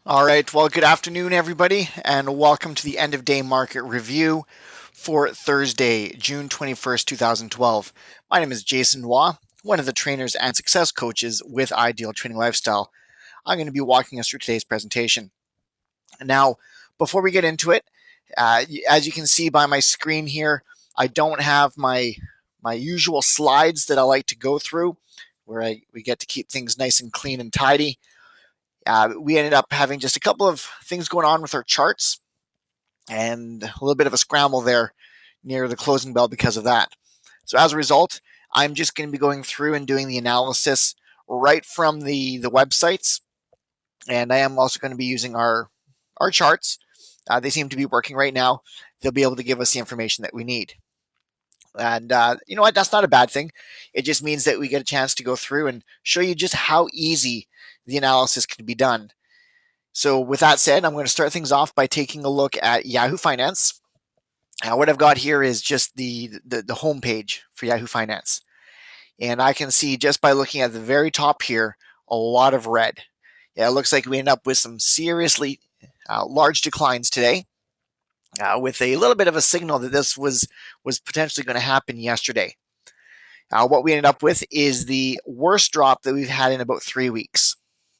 All right. Well, good afternoon, everybody, and welcome to the end of day market review for Thursday, June 21st, 2012. My name is Jason Waugh, one of the trainers and success coaches with Ideal Training Lifestyle. I'm going to be walking us through today's presentation. Now, before we get into it, as you can see by my screen here, I don't have my usual slides that I like to go through, where we get to keep things nice and clean and tidy. We ended up having just a couple of things going on with our charts and a little bit of a scramble there near the closing bell because of that. So as a result, I'm just going to be going through and doing the analysis right from the websites, and I am also going to be using our charts. They seem to be working right now. They'll be able to give us the information that we need. And you know what? That's not a bad thing. It just means that we get a chance to go through and show you just how easy the analysis can be done. So with that said, I'm going to start things off by taking a look at Yahoo Finance. What I've got here is just the home page for Yahoo Finance. And I can see just by looking at the very top here, a lot of red. Yeah, it looks like we end up with some seriously large declines today, with a little bit of a signal that this was potentially going to happen yesterday. What we ended up with is the worst drop that we've had in about 3 weeks.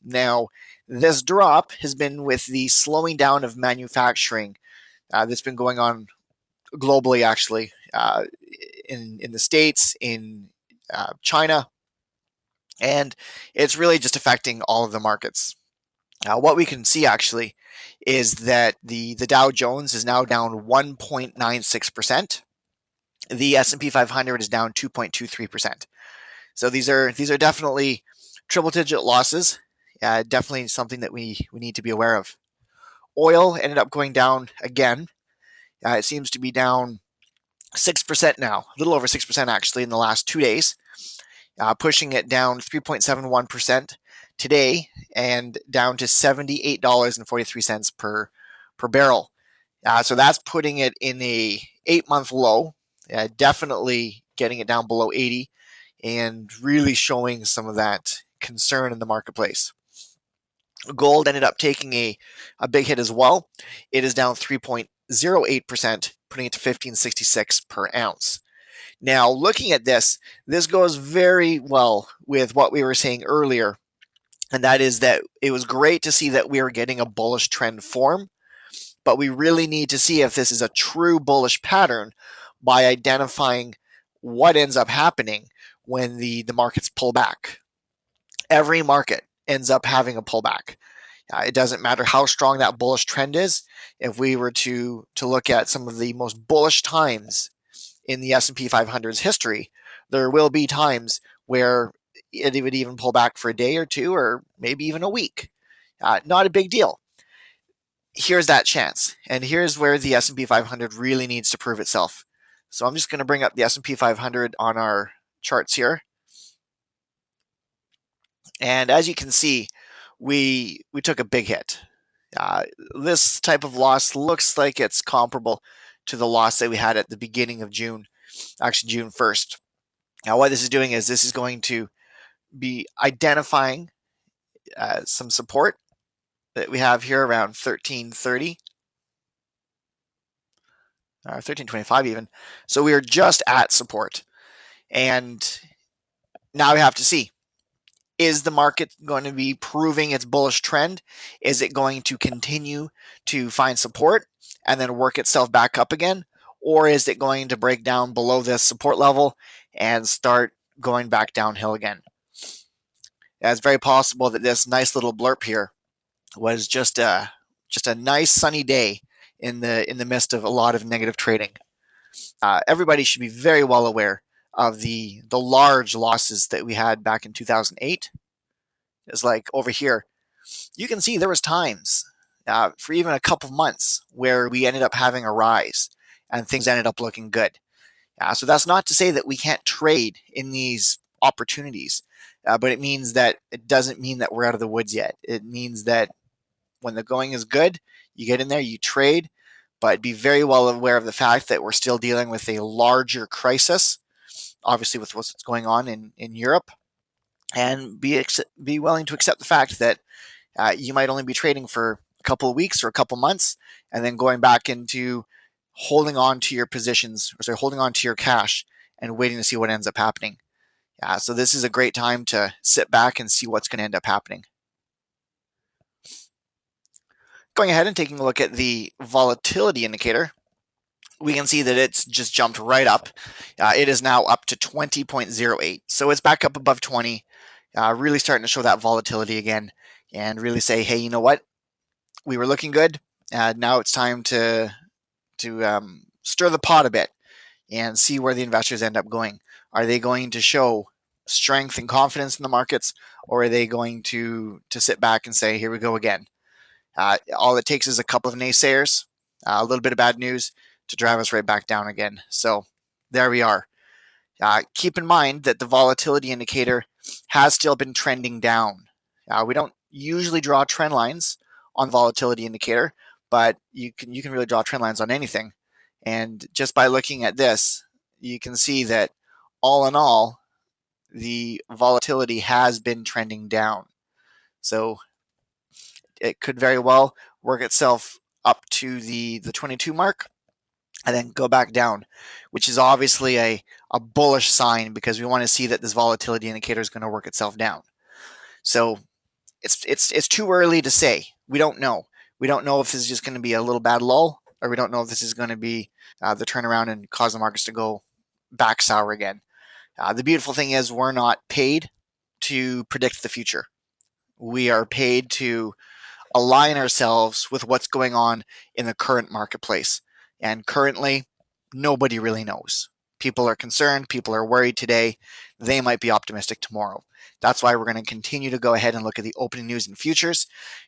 Now, this drop has been with the slowing down of manufacturing that's been going on globally, actually, in the States, in China, and it's really just affecting all of the markets. What we can see actually is that the Dow Jones is now down 1.96%. The S&P 500 is down 2.23%. So these are definitely triple digit losses. Definitely something that we need to be aware of. Oil ended up going down again. It seems to be down 6% now, a little over 6% actually in the last 2 days, pushing it down 3.71% today and down to $78.43 per barrel. So that's putting it in a 8-month low, definitely getting it down below 80 and really showing some of that concern in the marketplace. Gold ended up taking a big hit as well. It is down 3.08%, putting it to 1566 per ounce. Now, looking at this goes very well with what we were saying earlier, and that is that it was great to see that we are getting a bullish trend form, but we really need to see if this is a true bullish pattern by identifying what ends up happening when the markets pull back. Every market ends up having a pullback. It doesn't matter how strong that bullish trend is. If we were to look at some of the most bullish times in the S&P 500's history, there will be times where it would even pull back for a day or two, or maybe even a week. Not a big deal. Here's that chance, and here's where the S&P 500 really needs to prove itself. So I'm just going to bring up the S&P 500 on our charts here, and as you can see, we took a big hit. Uh, this type of loss looks like it's comparable to the loss that we had at the beginning of June, actually June 1st. Now, what this is doing is this is going to be identifying some support that we have here around 1330, 1325 even. So we are just at support. And now we have to see, is the market going to be proving its bullish trend? Is it going to continue to find support and then work itself back up again? Or is it going to break down below this support level and start going back downhill again? It's very possible that this nice little blurb here was just a nice sunny day in the midst of a lot of negative trading. Everybody should be very well aware of the large losses that we had back in 2008. It's like over here, you can see there was times for even a couple of months where we ended up having a rise and things ended up looking good. So that's not to say that we can't trade in these opportunities, but it means that it doesn't mean that we're out of the woods yet. It means that when the going is good, you get in there, you trade, but be very well aware of the fact that we're still dealing with a larger crisis, obviously with what's going on in Europe, and be willing to accept the fact that You might only be trading for a couple of weeks or a couple months, and then going back into holding on to your positions, or sorry, holding on to your cash and waiting to see what ends up happening. So this is a great time to sit back and see what's going to end up happening. Going ahead and taking a look at the volatility indicator, we can see that it's just jumped right up. It is now up to 20.08. So it's back up above 20, really starting to show that volatility again and really say, hey, you know what? We were looking good. Now it's time to stir the pot a bit and see where the investors end up going. Are they going to show strength and confidence in the markets, or are they going to sit back and say, here we go again? All it takes is a couple of naysayers, a little bit of bad news to drive us right back down again. So there we are. Keep in mind that the volatility indicator has still been trending down. We don't usually draw trend lines on volatility indicator, but you can really draw trend lines on anything. And just by looking at this, you can see that all in all, the volatility has been trending down. So it could very well work itself up to the 22 mark and then go back down, which is obviously a bullish sign because we want to see that this volatility indicator is going to work itself down. So it's too early to say. We don't know. We don't know if this is just going to be a little bad lull, or we don't know if this is going to be the turnaround and cause the markets to go back sour again. The beautiful thing is we're not paid to predict the future. We are paid to align ourselves with what's going on in the current marketplace. And currently, nobody really knows. People are concerned, people are worried today. They might be optimistic tomorrow. That's why we're going to continue to go ahead and look at the opening news and futures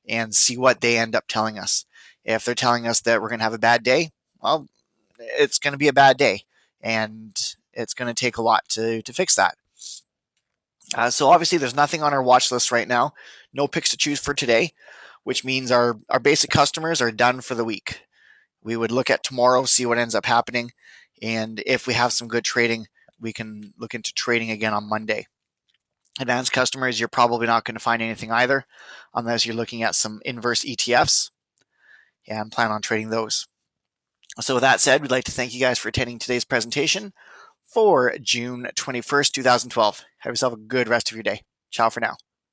and see what they end up telling us. If they're telling us that we're going to have a bad day, well, it's going to be a bad day. And it's going to take a lot to fix that. So obviously there's nothing on our watch list right now. No picks to choose for today, which means our basic customers are done for the week. We would look at tomorrow, see what ends up happening. And if we have some good trading, we can look into trading again on Monday. Advanced customers, you're probably not going to find anything either, unless you're looking at some inverse ETFs and plan on trading those. So with that said, we'd like to thank you guys for attending today's presentation for June 21st, 2012. Have yourself a good rest of your day. Ciao for now.